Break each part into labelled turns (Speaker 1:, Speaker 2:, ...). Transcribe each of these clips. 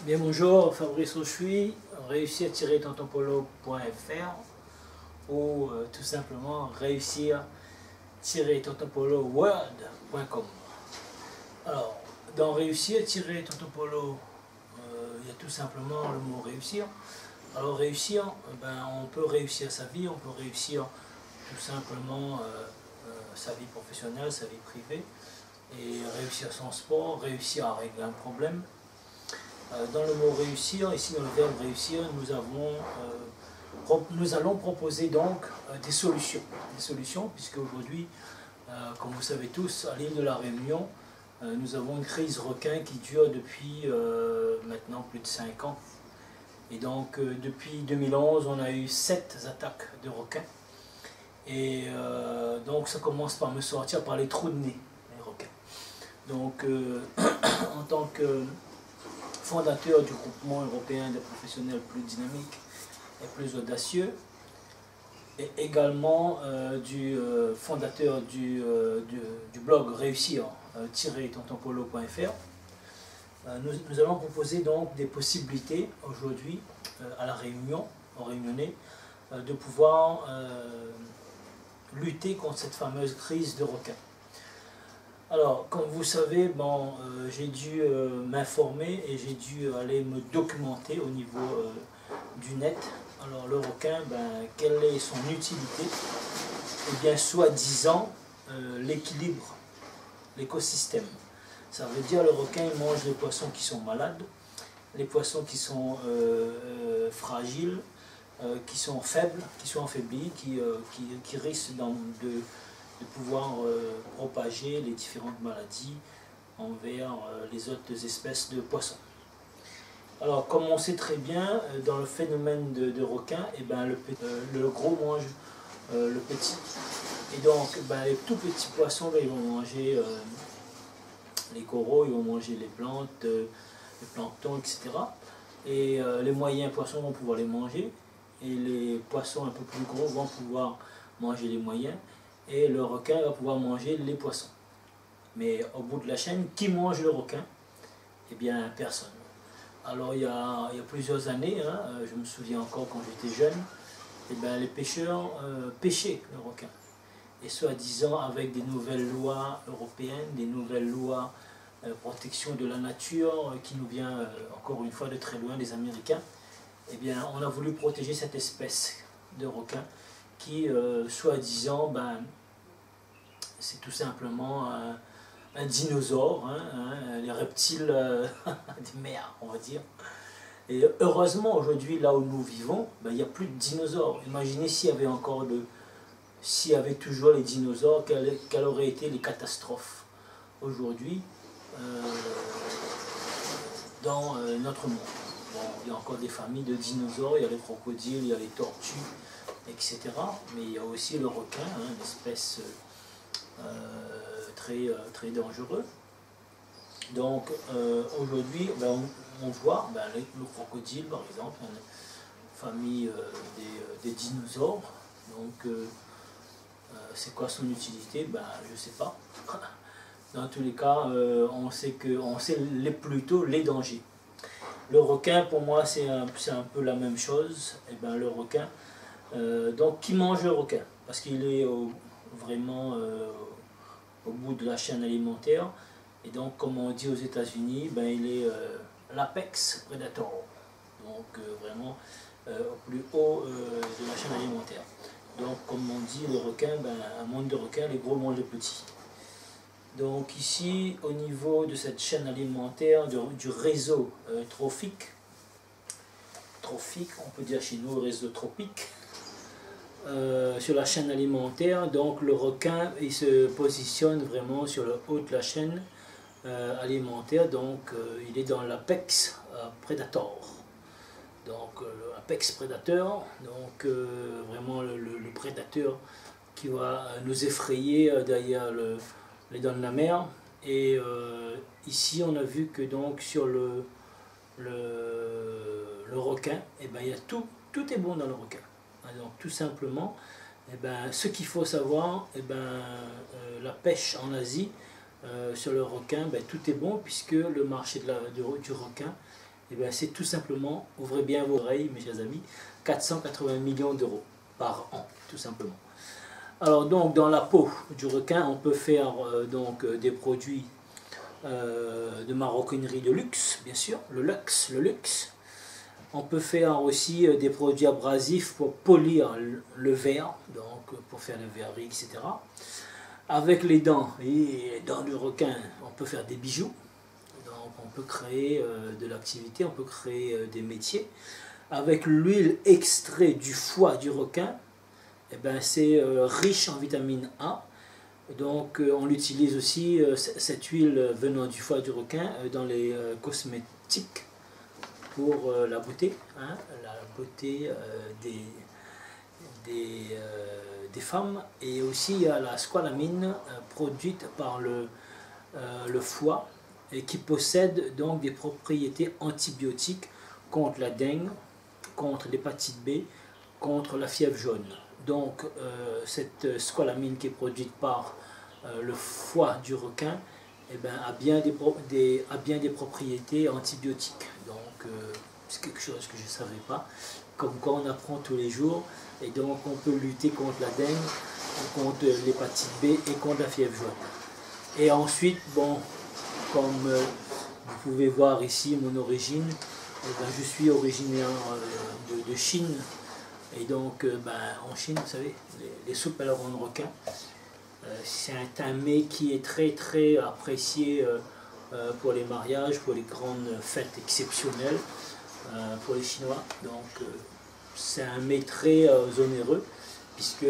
Speaker 1: Bien bonjour, Fabrice Auchuy, réussir-tontonpolo.fr ou tout simplement réussir-tontonpolo-world.com. Alors, dans réussir-tontonpolo, il y a tout simplement le mot réussir. Alors réussir, on peut réussir sa vie, on peut réussir tout simplement sa vie professionnelle, sa vie privée, et réussir son sport, réussir à régler un problème. Dans le mot réussir, ici dans le verbe réussir, nous allons proposer donc des solutions. Des solutions, puisque aujourd'hui, comme vous savez tous, à l'île de la Réunion, nous avons une crise requin qui dure depuis maintenant plus de 5 ans. Et donc depuis 2011, on a eu 7 attaques de requins. Et donc ça commence par me sortir par les trous de nez, les requins. Donc en tant que fondateur du groupement européen des professionnels plus dynamiques et plus audacieux, et également fondateur du blog réussir-tontonpolo.fr, nous allons proposer donc des possibilités aujourd'hui à la Réunion, aux Réunionnais, de pouvoir lutter contre cette fameuse crise de requins. Alors, comme vous savez, j'ai dû m'informer et j'ai dû aller me documenter au niveau du net. Alors, le requin, quelle est son utilité? Eh bien, soi-disant, l'équilibre, l'écosystème. Ça veut dire le requin il mange les poissons qui sont malades, les poissons qui sont fragiles, qui sont faibles, qui sont affaiblis, qui risquent de pouvoir propager les différentes maladies envers les autres espèces de poissons. Alors, comme on sait très bien, dans le phénomène de requin, le gros mange le petit. Et donc, les tout petits poissons, ils vont manger les coraux, ils vont manger les plantes, les planctons, etc. Et les moyens poissons vont pouvoir les manger. Et les poissons un peu plus gros vont pouvoir manger les moyens. Et le requin va pouvoir manger les poissons. Mais au bout de la chaîne, qui mange le requin? Eh bien, personne. Alors, il y a plusieurs années, je me souviens encore quand j'étais jeune, les pêcheurs pêchaient le requin. Et soi-disant, avec des nouvelles lois européennes, des nouvelles lois protection de la nature, qui nous vient encore une fois de très loin des Américains, eh bien, on a voulu protéger cette espèce de requin qui, soi-disant, c'est tout simplement un dinosaure, les reptiles des mers, on va dire. Et heureusement, aujourd'hui, là où nous vivons, il n'y a plus de dinosaures. Imaginez s'il y avait toujours les dinosaures, quelles auraient été les catastrophes aujourd'hui dans notre monde. Bon, il y a encore des familles de dinosaures, il y a les crocodiles, il y a les tortues, etc. Mais il y a aussi le requin, une espèce très dangereux. Donc aujourd'hui, on voit le crocodile, par exemple, une famille des dinosaures. Donc c'est quoi son utilité? Je ne sais pas. Dans tous les cas, on sait plutôt les dangers. Le requin, pour moi, c'est un peu la même chose. Le requin, donc qui mange le requin? Parce qu'il est vraiment au bout de la chaîne alimentaire. Et donc, comme on dit aux États-Unis, il est l'apex predator. Donc, vraiment au plus haut de la chaîne alimentaire. Donc, comme on dit, le requin, un monde de requins, les gros mangent les petits. Donc, ici, au niveau de cette chaîne alimentaire, du réseau trophique, on peut dire chez nous réseau tropique, sur la chaîne alimentaire, donc le requin il se positionne vraiment sur le haut de la chaîne alimentaire, donc il est dans l'apex predator. Donc l'apex predator, donc vraiment le prédateur qui va nous effrayer derrière les dents de la mer. Et ici on a vu que donc sur le requin, il y a tout est bon dans le requin. Donc tout simplement, ce qu'il faut savoir, la pêche en Asie, sur le requin, tout est bon puisque le marché du requin Et bien c'est tout simplement, ouvrez bien vos oreilles mes chers amis, 480 millions d'euros par an, tout simplement. Alors donc dans la peau du requin, on peut faire des produits de maroquinerie de luxe, bien sûr, le luxe. On peut faire aussi des produits abrasifs pour polir le verre, donc pour faire le verrerie, etc. Avec les dents, et les dents du requin, on peut faire des bijoux. Donc on peut créer de l'activité, on peut créer des métiers. Avec l'huile extraite du foie du requin, eh ben, c'est riche en vitamine A. Donc on utilise aussi cette huile venant du foie du requin dans les cosmétiques pour la beauté, hein, la beauté des femmes. Et aussi il y a la squalamine produite par le foie et qui possède donc des propriétés antibiotiques contre la dengue, contre l'hépatite B, contre la fièvre jaune. Donc cette squalamine qui est produite par le foie du requin eh ben, a bien des propriétés antibiotiques. Donc c'est quelque chose que je ne savais pas, comme quoi on apprend tous les jours. Et donc on peut lutter contre la dengue, contre l'hépatite B et contre la fièvre jaune. Et ensuite, bon, comme vous pouvez voir ici mon origine, eh ben, je suis originaire de Chine. Et donc en Chine, vous savez, les soupes à la ronde requin, c'est un mets qui est très très apprécié pour les mariages, pour les grandes fêtes exceptionnelles pour les Chinois. Donc c'est un mets très onéreux puisque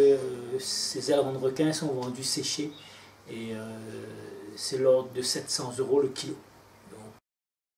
Speaker 1: ces ailerons de requin sont vendus séchés et c'est l'ordre de 700 € le kilo.